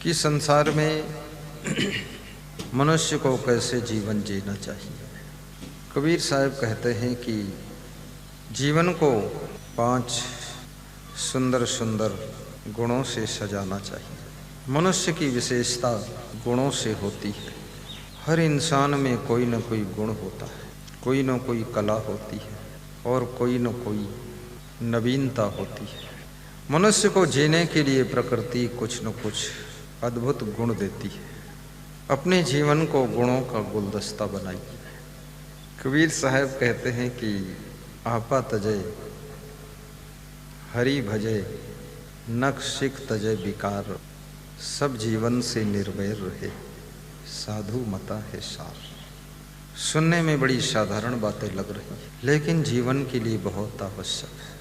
कि संसार में मनुष्य को कैसे जीवन जीना चाहिए। कबीर साहब कहते हैं कि जीवन को 5 सुंदर सुंदर गुणों से सजाना चाहिए। मनुष्य की विशेषता गुणों से होती है। हर इंसान में कोई न कोई गुण होता है, कोई न कोई कला होती है और कोई न कोई नवीनता होती है। मनुष्य को जीने के लिए प्रकृति कुछ न कुछ अद्भुत गुण देती है। अपने जीवन को गुणों का गुलदस्ता बनाइए। कबीर साहब कहते हैं कि आपा तजय हरि भजय नख सिख तजय विकार, सब जीवन से निर्वैर रहे साधु मता है सार। सुनने में बड़ी साधारण बातें लग रही हैं, लेकिन जीवन के लिए बहुत आवश्यक है।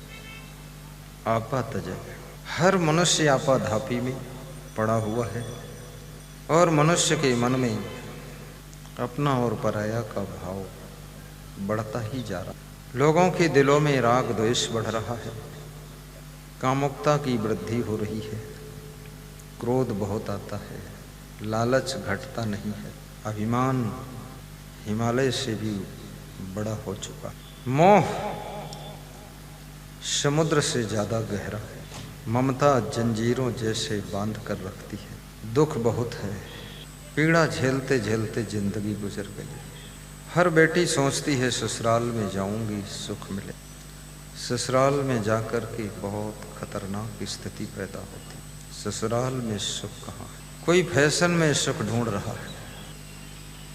आपा तजय, हर मनुष्य आपाधापी में पड़ा हुआ है और मनुष्य के मन में अपना और पराया का भाव बढ़ता ही जा रहा है। लोगों के दिलों में राग द्वेष बढ़ रहा है, कामुकता की वृद्धि हो रही है, क्रोध बहुत आता है, लालच घटता नहीं है, अभिमान हिमालय से भी बड़ा हो चुका, मोह समुद्र से ज्यादा गहरा है, ममता जंजीरों जैसे बांध कर रखती है, दुख बहुत है, पीड़ा झेलते झेलते जिंदगी गुजर गई। हर बेटी सोचती है ससुराल में जाऊंगी सुख मिले, ससुराल में जाकर के बहुत खतरनाक स्थिति पैदा होती। ससुराल में सुख कहाँ है? कोई फैशन में सुख ढूंढ रहा है।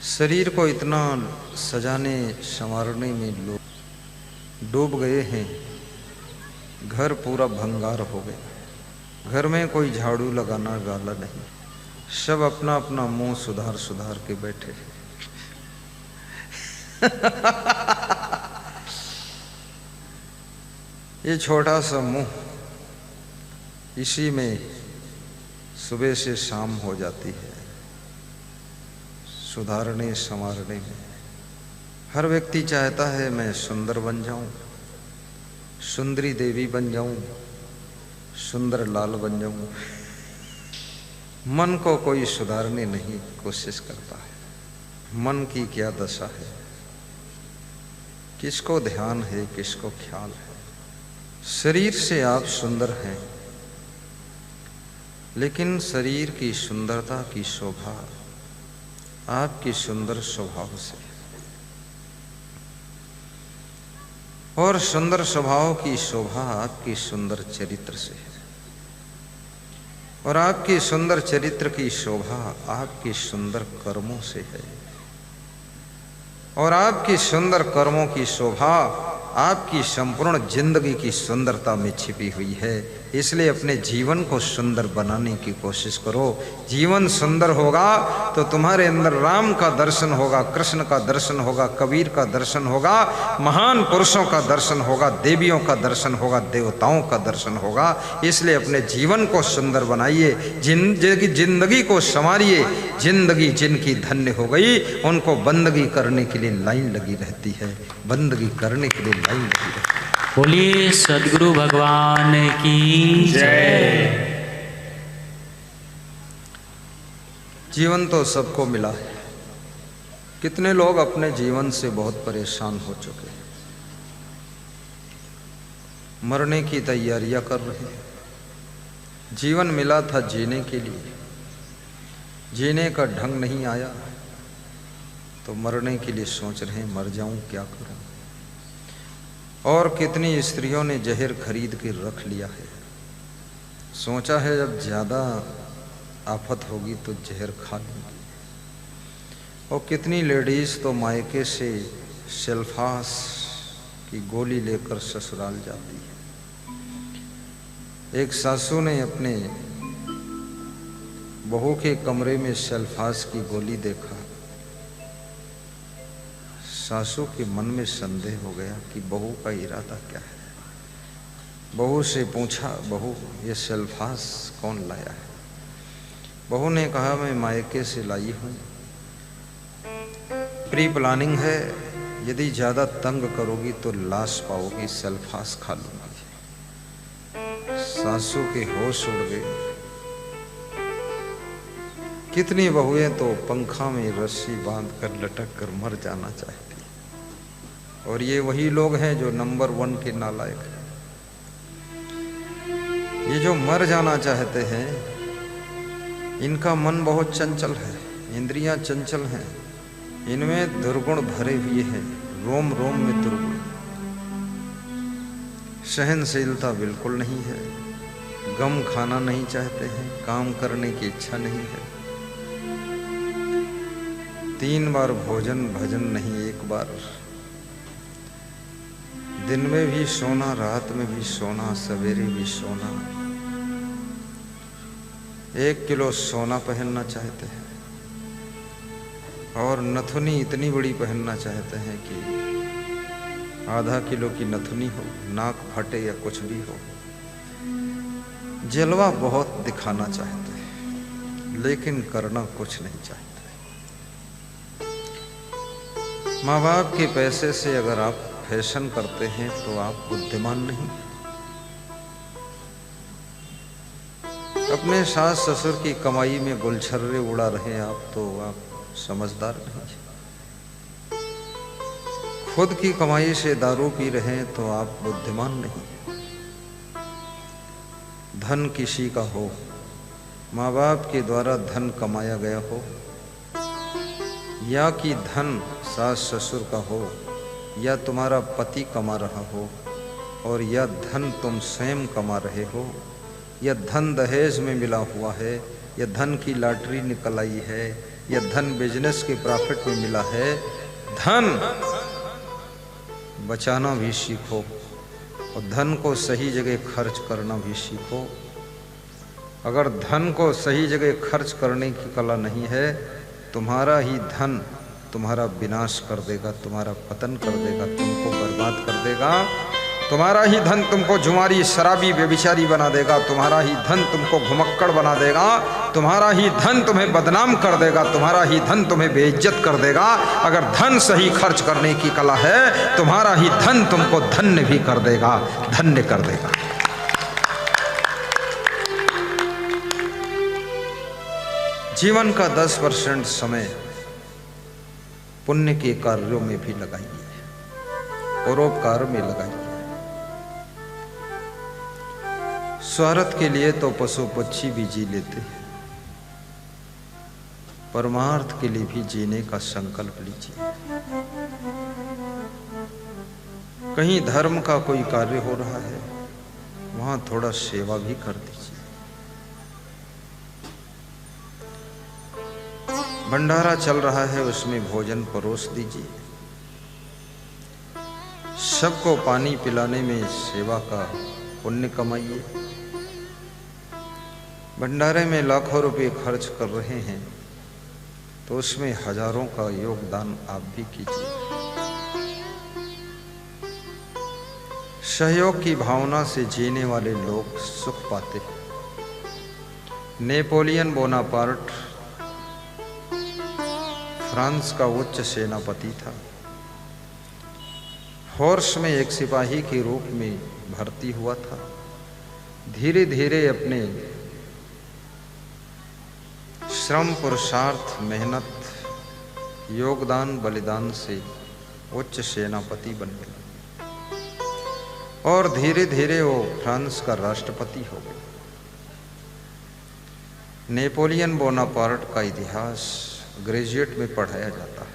शरीर को इतना सजाने संवारने में लोग डूब गए हैं, घर पूरा भंगार हो गया। घर में कोई झाड़ू लगाना वाला नहीं, सब अपना अपना मुंह सुधार सुधार के बैठे हैं। ये छोटा सा मुंह, इसी में सुबह से शाम हो जाती है सुधारने संवारने में। हर व्यक्ति चाहता है मैं सुंदर बन जाऊं, सुंदरी देवी बन जाऊं, सुंदर लाल बन जाऊं। मन को कोई सुधारने नहीं कोशिश करता है। मन की क्या दशा है, किसको ध्यान है, किसको ख्याल है। शरीर से आप सुंदर हैं, लेकिन शरीर की सुंदरता की शोभा आपके सुंदर स्वभाव से, और सुंदर स्वभाव की शोभा आपके सुंदर चरित्र से है, और आपके सुंदर चरित्र की शोभा आपके सुंदर कर्मों से है, और आपके सुंदर कर्मों की शोभा आपकी संपूर्ण जिंदगी की सुंदरता में छिपी हुई है। इसलिए अपने जीवन को सुंदर बनाने की कोशिश करो। जीवन सुंदर होगा तो तुम्हारे अंदर राम का दर्शन होगा, कृष्ण का दर्शन होगा, कबीर का दर्शन होगा, महान पुरुषों का दर्शन होगा, देवियों का दर्शन होगा, देवताओं का दर्शन होगा। इसलिए अपने जीवन को सुंदर बनाइए, जिंदगी को संवारिए। जिंदगी जिनकी धन्य हो गई उनको बंदगी करने के लिए लाइन लगी रहती है, बंदगी करने के लिए लाइन लगी रहती है। बोलिए सद्गुरु भगवान की जय। जीवन तो सबको मिला है। कितने लोग अपने जीवन से बहुत परेशान हो चुके हैं, मरने की तैयारियां कर रहे हैं। जीवन मिला था जीने के लिए, जीने का ढंग नहीं आया तो मरने के लिए सोच रहे हैं मर जाऊं क्या करूं। और कितनी स्त्रियों ने जहर खरीद के रख लिया है, सोचा है जब ज़्यादा आफत होगी तो जहर खा लूँगी। और कितनी लेडीज़ तो मायके से सेल्फास की गोली लेकर ससुराल जाती है। एक सासू ने अपने बहू के कमरे में सेल्फास की गोली देखा। सासू के मन में संदेह हो गया कि बहू का इरादा क्या है। बहू से पूछा, बहू ये सेल्फास कौन लाया है? बहू ने कहा मैं मायके से लाई हूँ, प्री प्लानिंग है, यदि ज़्यादा तंग करोगी तो लाश पाओगी, सेल्फास खा लूँगी। सासू के होश उड़ गए। कितनी बहुएं तो पंखा में रस्सी बांध कर लटक कर मर जाना चाहती, और ये वही लोग हैं जो नंबर 1 के नालायक हैं। ये जो मर जाना चाहते हैं, इनका मन बहुत चंचल है, इंद्रियां चंचल हैं, इनमें दुर्गुण भरे हुए हैं, रोम रोम में दुर्गुण। सहनशीलता बिल्कुल नहीं है, गम खाना नहीं चाहते हैं, काम करने की इच्छा नहीं है, 3 बार भोजन भजन नहीं 1 बार, दिन में भी सोना, रात में भी सोना, सवेरे भी सोना, 1 किलो सोना पहनना चाहते हैं, और नथुनी इतनी बड़ी पहनना चाहते हैं कि आधा किलो की नथुनी हो, नाक फटे या कुछ भी हो। जलवा बहुत दिखाना चाहते हैं, लेकिन करना कुछ नहीं चाहते। माँ बाप के पैसे से अगर आप फैशन करते हैं तो आप बुद्धिमान नहीं। अपने सास ससुर की कमाई में गुलछर्रे उड़ा रहे हैं आप, तो आप समझदार नहीं। खुद की कमाई से दारू पी रहे हैं तो आप बुद्धिमान नहीं। धन किसी का हो, माँ बाप के द्वारा धन कमाया गया हो, या कि धन सास ससुर का हो, या तुम्हारा पति कमा रहा हो, और या धन तुम स्वयं कमा रहे हो, या धन दहेज में मिला हुआ है, या धन की लॉटरी निकल आई है, या धन बिजनेस के प्रॉफिट में मिला है। धन बचाना भी सीखो, और धन को सही जगह खर्च करना भी सीखो। अगर धन को सही जगह खर्च करने की कला नहीं है, तुम्हारा ही धन तुम्हारा विनाश कर देगा, तुम्हारा पतन कर देगा, तुमको बर्बाद कर देगा। तुम्हारा ही धन तुमको जुआरी, शराबी, बेविचारी बना देगा। तुम्हारा ही धन तुमको घुमक्कड़ बना देगा। तुम्हारा ही धन तुम्हें बदनाम कर देगा। तुम्हारा ही धन तुम्हें बेइज्जत कर देगा। अगर धन सही खर्च करने की कला है, तुम्हारा ही धन तुमको धन्य भी कर देगा, धन्य कर देगा। जीवन का 10% समय पुण्य के कार्यों में भी लगाइए, परोपकार में लगाइए। स्वार्थ के लिए तो पशु पक्षी भी जी लेते हैं, परमार्थ के लिए भी जीने का संकल्प लीजिए। कहीं धर्म का कोई कार्य हो रहा है, वहां थोड़ा सेवा भी कर दीजिए। भंडारा चल रहा है, उसमें भोजन परोस दीजिए। सबको पानी पिलाने में सेवा का पुण्य कमाइए। भंडारे में लाखों रुपए खर्च कर रहे हैं, तो उसमें हजारों का योगदान आप भी कीजिए। सहयोग की भावना से जीने वाले लोग सुख पाते हैं। नेपोलियन बोनापार्ट फ्रांस का उच्च सेनापति था। फोर्स में एक सिपाही के रूप में भर्ती हुआ था। धीरे धीरे अपने श्रम, पुरुषार्थ, मेहनत, योगदान, बलिदान से उच्च सेनापति बन गया, और धीरे धीरे वो फ्रांस का राष्ट्रपति हो गया। नेपोलियन बोनापार्ट का इतिहास ग्रेजुएट में पढ़ाया जाता है।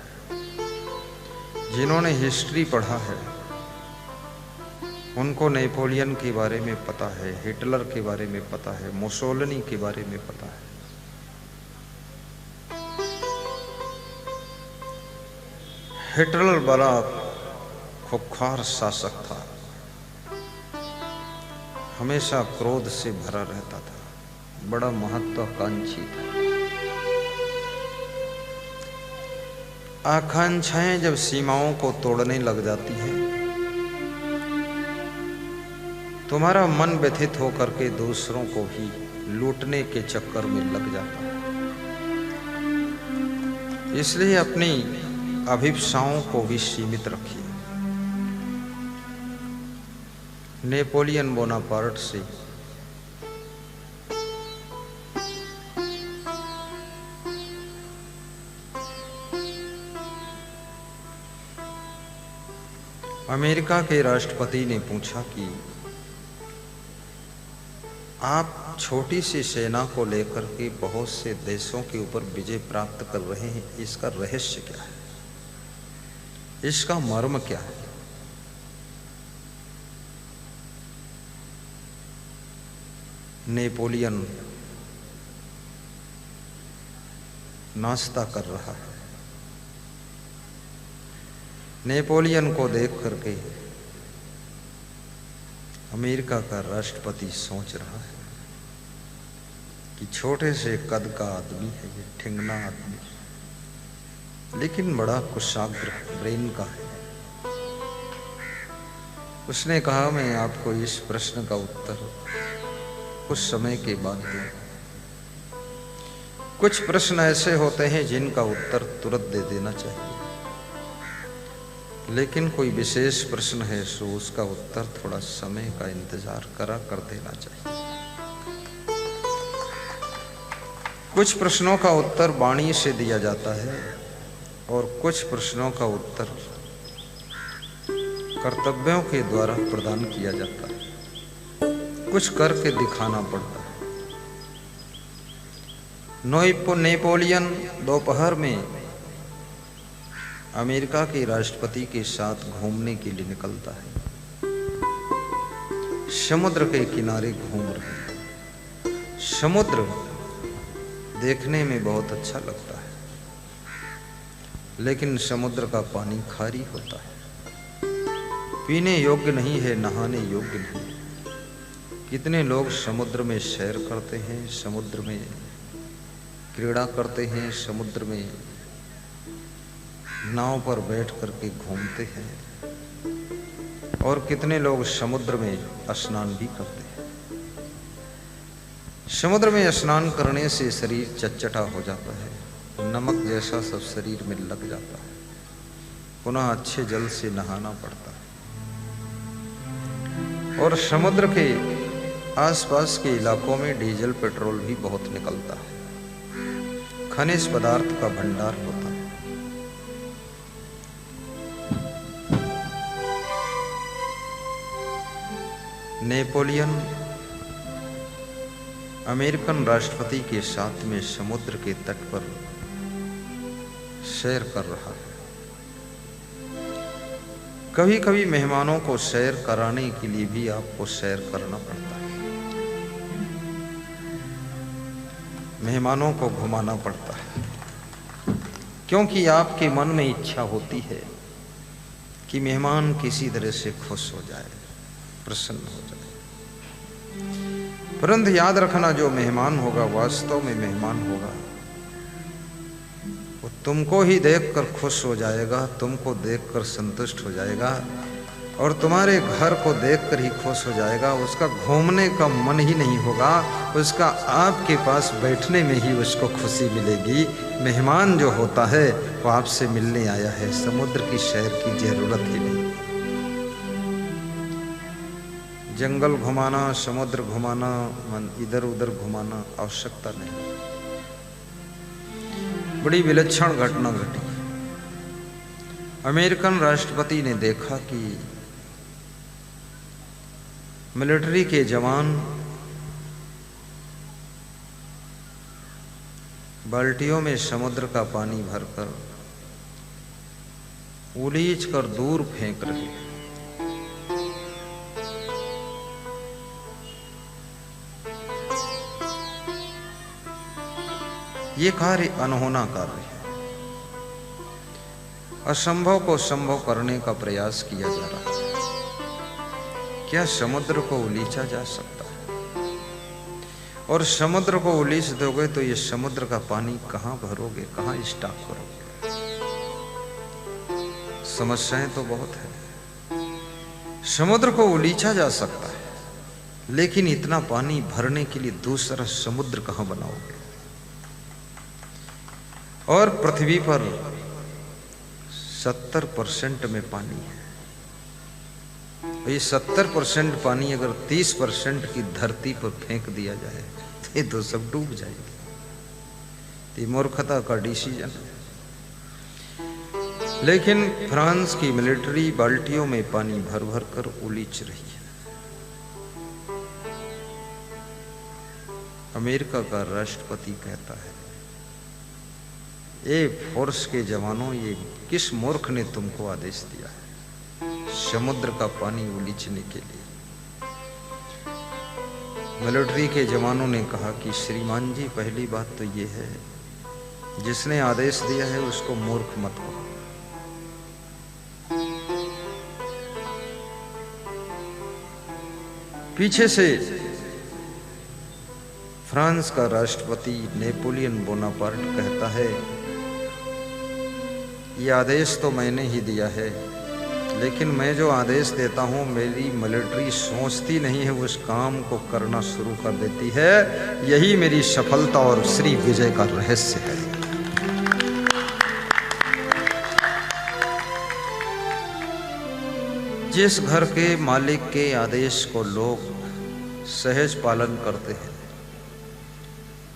जिन्होंने हिस्ट्री पढ़ा है, उनको नेपोलियन के बारे में पता है, हिटलर के बारे में पता है, मुसोलिनी के बारे में पता है। हिटलर बड़ा खुंखार शासक था, हमेशा क्रोध से भरा रहता था, बड़ा महत्वाकांक्षी था। आकांक्षाएं जब सीमाओं को तोड़ने लग जाती हैं, तुम्हारा मन व्यथित होकर के दूसरों को भी लूटने के चक्कर में लग जाता है। इसलिए अपनी अभिप्साओं को भी सीमित रखिए। नेपोलियन बोनापार्ट से अमेरिका के राष्ट्रपति ने पूछा कि आप छोटी सी सेना को लेकर के बहुत से देशों के ऊपर विजय प्राप्त कर रहे हैं, इसका रहस्य क्या है, इसका मर्म क्या है? नेपोलियन नाश्ता कर रहा है। नेपोलियन को देख करके अमेरिका का राष्ट्रपति सोच रहा है कि छोटे से कद का आदमी है ये, ठिंगना आदमी, लेकिन बड़ा कुशाग्र ब्रेन का है। उसने कहा, मैं आपको इस प्रश्न का उत्तर कुछ समय के बाद दूं। कुछ प्रश्न ऐसे होते हैं जिनका उत्तर तुरंत दे देना चाहिए, लेकिन कोई विशेष प्रश्न है सो उसका उत्तर थोड़ा समय का इंतजार कर देना चाहिए। कुछ प्रश्नों का उत्तर वाणी से दिया जाता है और कुछ प्रश्नों का उत्तर कर्तव्यों के द्वारा प्रदान किया जाता है, कुछ करके दिखाना पड़ता है। नेपोलियन दोपहर में अमेरिका के राष्ट्रपति के साथ घूमने के लिए निकलता है। समुद्र के किनारे घूम रहे हैं। समुद्र देखने में बहुत अच्छा लगता है, लेकिन समुद्र का पानी खारी होता है, पीने योग्य नहीं है, नहाने योग्य नहीं। कितने लोग समुद्र में सैर करते हैं, समुद्र में क्रीड़ा करते हैं, समुद्र में नाव पर बैठ करके घूमते हैं, और कितने लोग समुद्र में स्नान भी करते हैं। समुद्र में स्नान करने से शरीर चटचटा हो जाता है, नमक जैसा सब शरीर में लग जाता है, पुनः अच्छे जल से नहाना पड़ता है। और समुद्र के आसपास के इलाकों में डीजल पेट्रोल भी बहुत निकलता है, खनिज पदार्थ का भंडार होता है। नेपोलियन अमेरिकन राष्ट्रपति के साथ में समुद्र के तट पर सैर कर रहा है। कभी कभी मेहमानों को सैर कराने के लिए भी आपको सैर करना पड़ता है, मेहमानों को घुमाना पड़ता है, क्योंकि आपके मन में इच्छा होती है कि मेहमान किसी तरह से खुश हो जाए, प्रसन्न हो जाए। परंतु याद रखना, जो मेहमान होगा वास्तव में मेहमान होगा, वो तुमको ही देखकर खुश हो जाएगा, तुमको देखकर संतुष्ट हो जाएगा, और तुम्हारे घर को देखकर ही खुश हो जाएगा। उसका घूमने का मन ही नहीं होगा, उसका आपके पास बैठने में ही उसको खुशी मिलेगी। मेहमान जो होता है वो आपसे मिलने आया है, समुद्र की सैर की जरूरत ही नहीं। जंगल घुमाना, समुद्र घुमाना, मन इधर उधर घुमाना आवश्यकता नहीं। बड़ी विलक्षण घटना घटी। अमेरिकन राष्ट्रपति ने देखा कि मिलिट्री के जवान बाल्टियों में समुद्र का पानी भरकर उलीच कर दूर फेंक रहे हैं। ये कार्य अनहोना कार्य है, असंभव को संभव करने का प्रयास किया जा रहा है। क्या समुद्र को उलीचा जा सकता है? और समुद्र को उलीच दोगे तो ये समुद्र का पानी कहां भरोगे, कहां स्टॉक करोगे? समस्याएं तो बहुत है। समुद्र को उलीचा जा सकता है, लेकिन इतना पानी भरने के लिए दूसरा समुद्र कहां बनाओगे? और पृथ्वी पर 70% में पानी है। ये 70% पानी अगर 30% की धरती पर फेंक दिया जाए तो ये तो सब डूब जाएगी। ये मूर्खता का डिसीजन है। लेकिन फ्रांस की मिलिट्री बाल्टियों में पानी भर भर कर उलीच रही है। अमेरिका का राष्ट्रपति कहता है, ए फोर्स के जवानों, ये किस मूर्ख ने तुमको आदेश दिया है समुद्र का पानी उलीचने के लिए? मिलिट्री के जवानों ने कहा कि श्रीमान जी, पहली बात तो ये है, जिसने आदेश दिया है उसको मूर्ख मत कहो। पीछे से फ्रांस का राष्ट्रपति नेपोलियन बोनापार्ट कहता है, ये आदेश तो मैंने ही दिया है, लेकिन मैं जो आदेश देता हूं मेरी मिलिट्री सोचती नहीं है, उस काम को करना शुरू कर देती है। यही मेरी सफलता और श्री विजय का रहस्य है। जिस घर के मालिक के आदेश को लोग सहज पालन करते हैं,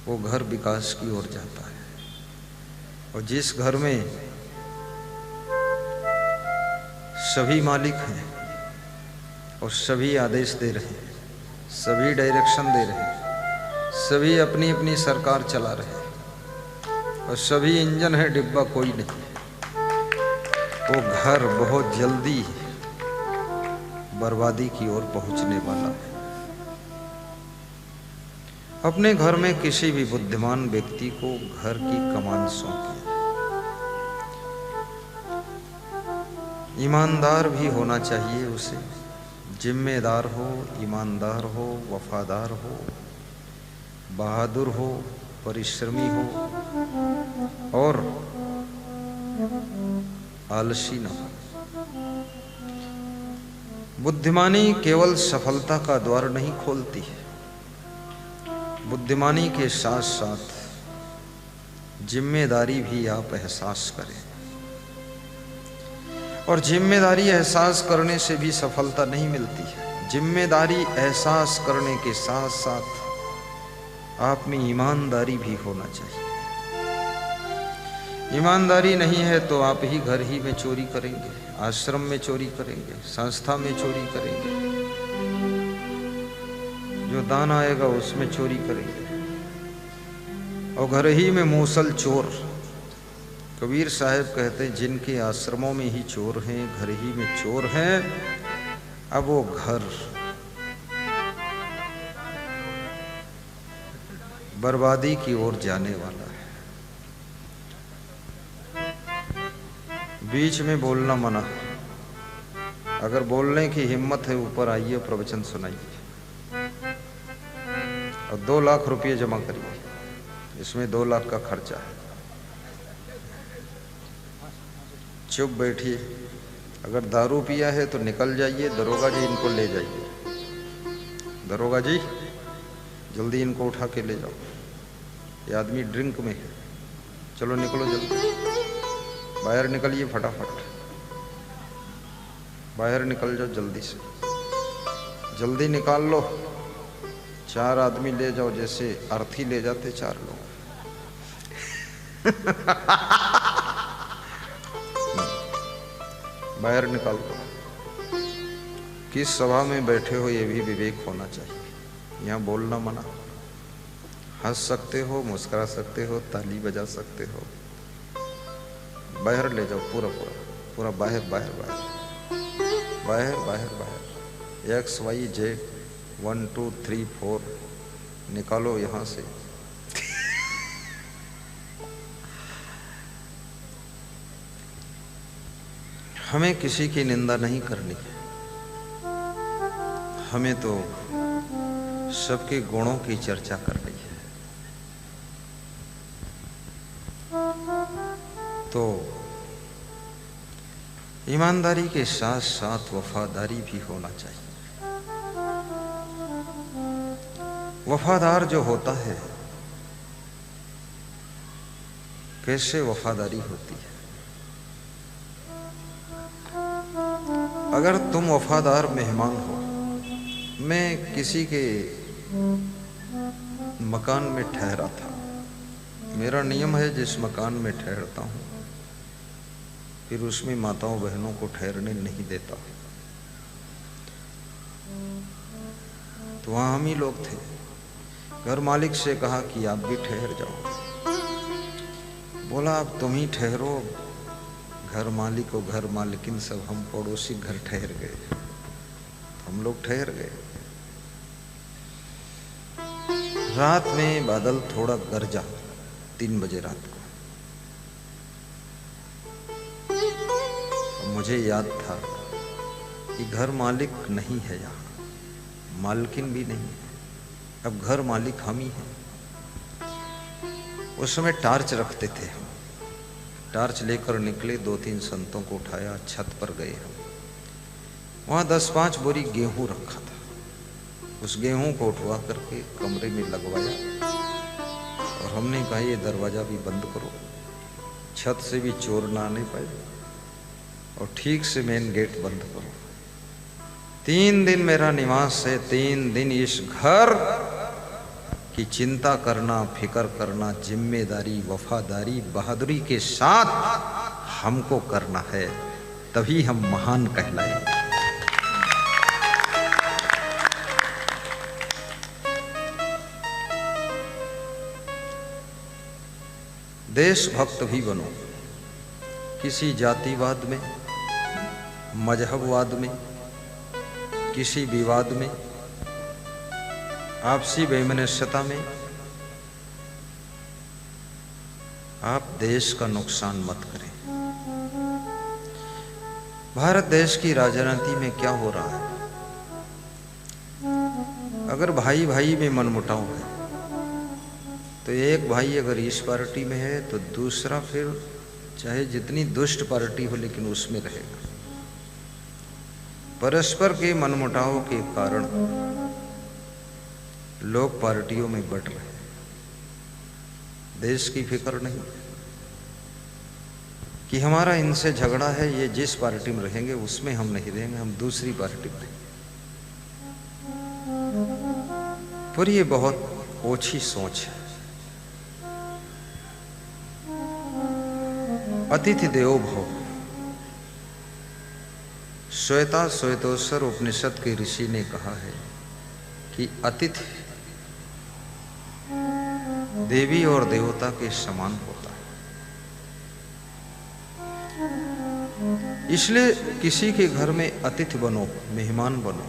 वो घर विकास की ओर जाता है। और जिस घर में सभी मालिक हैं और सभी आदेश दे रहे हैं, सभी डायरेक्शन दे रहे हैं, सभी अपनी अपनी सरकार चला रहे हैं और सभी इंजन है, डिब्बा कोई नहीं, वो घर बहुत जल्दी बर्बादी की ओर पहुंचने वाला है। अपने घर में किसी भी बुद्धिमान व्यक्ति को घर की कमान सौंपिए। ईमानदार भी होना चाहिए उसे, जिम्मेदार हो, ईमानदार हो, वफादार हो, बहादुर हो, परिश्रमी हो और आलसी न हो। बुद्धिमानी केवल सफलता का द्वार नहीं खोलती है, बुद्धिमानी के साथ साथ जिम्मेदारी भी आप एहसास करें। और जिम्मेदारी एहसास करने से भी सफलता नहीं मिलती है। जिम्मेदारी एहसास करने के साथ साथ आप में ईमानदारी भी होना चाहिए। ईमानदारी नहीं है तो आप ही घर ही में चोरी करेंगे, आश्रम में चोरी करेंगे, संस्था में चोरी करेंगे, जो दान आएगा उसमें चोरी करेंगे और घर ही में मूसल चोर। कबीर साहब कहते हैं, जिनके आश्रमों में ही चोर हैं, घर ही में चोर हैं, अब वो घर बर्बादी की ओर जाने वाला है। बीच में बोलना मना। अगर बोलने की हिम्मत है ऊपर आइए, प्रवचन सुनाइए और 2 लाख रुपये जमा करिए, इसमें 2 लाख का खर्चा है। चुप बैठिए। अगर दारू पिया है तो निकल जाइए, दरोगा जी इनको ले जाइए। दरोगा जी जल्दी इनको उठा के ले जाओ, ये आदमी ड्रिंक में है। चलो निकलो जल्दी, बाहर निकलिए फटाफट, बाहर निकल जाओ जल्दी से, जल्दी निकाल लो। 4 आदमी ले जाओ, जैसे अर्थी ले जाते 4 लोग। बाहर निकाल दो। किस सभा में बैठे हो ये भी विवेक होना चाहिए। यहाँ बोलना मना। हंस सकते हो, मुस्कुरा सकते हो, ताली बजा सकते हो, बाहर ले जाओ पूरा पूरा पूरा, बाहर बाहर बाहर बाहर बाहर बाहर। XYZ 1 2 3 4 निकालो यहाँ से। हमें किसी की निंदा नहीं करनी है, हमें तो सबके गुणों की चर्चा करनी है। तो ईमानदारी के साथ साथ वफादारी भी होना चाहिए। वफादार जो होता है, कैसे वफादारी होती है? अगर तुम वफादार मेहमान हो, मैं किसी के मकान में ठहरा था। मेरा नियम है जिस मकान में ठहरता हूँ फिर उसमें माताओं बहनों को ठहरने नहीं देता। तो वहाँ हम ही लोग थे। घर मालिक से कहा कि आप भी ठहर जाओ। बोला अब तुम ही ठहरो, घर मालिक और घर मालिकिन सब हम पड़ोसी घर ठहर गए। हम लोग ठहर गए। रात में बादल थोड़ा गरजा, 3 बजे रात को। मुझे याद था कि घर मालिक नहीं है यहाँ, मालकिन भी नहीं है, अब घर मालिक हम ही हैं। उस समय टार्च रखते थे हम, टार्च लेकर निकले, 2-3 संतों को उठाया, छत पर गए हम। वहाँ 10-5 बोरी गेहूं रखा था। उस गेहूं को उठवा करके कमरे में लगवाया और हमने कहा ये दरवाज़ा भी बंद करो, छत से भी चोर ना आने पाए, और ठीक से मेन गेट बंद करो। 3 दिन मेरा निवास है, 3 दिन इस घर की चिंता करना, फिक्र करना, जिम्मेदारी, वफादारी, बहादुरी के साथ हमको करना है, तभी हम महान कहलाएंगे। देशभक्त भी बनो, किसी जातिवाद में, मजहबवाद में, किसी विवाद में, आपसी वैमनस्यता में आप देश का नुकसान मत करें। भारत देश की राजनीति में क्या हो रहा है? अगर भाई भाई में मनमुटाव है तो एक भाई अगर इस पार्टी में है तो दूसरा फिर चाहे जितनी दुष्ट पार्टी हो लेकिन उसमें रहेगा। परस्पर के मनमुटाव के कारण लोग पार्टियों में बट रहे हैं, देश की फिक्र नहीं कि हमारा इनसे झगड़ा है, ये जिस पार्टी में रहेंगे उसमें हम नहीं रहेंगे, हम दूसरी पार्टी में रहेंगे। पर ये बहुत ओछी सोच है। अतिथि देवो भव, श्वेता श्वेतोत्तर उपनिषद के ऋषि ने कहा है कि अतिथि देवी और देवता के समान होता है। इसलिए किसी के घर में अतिथि बनो, मेहमान बनो।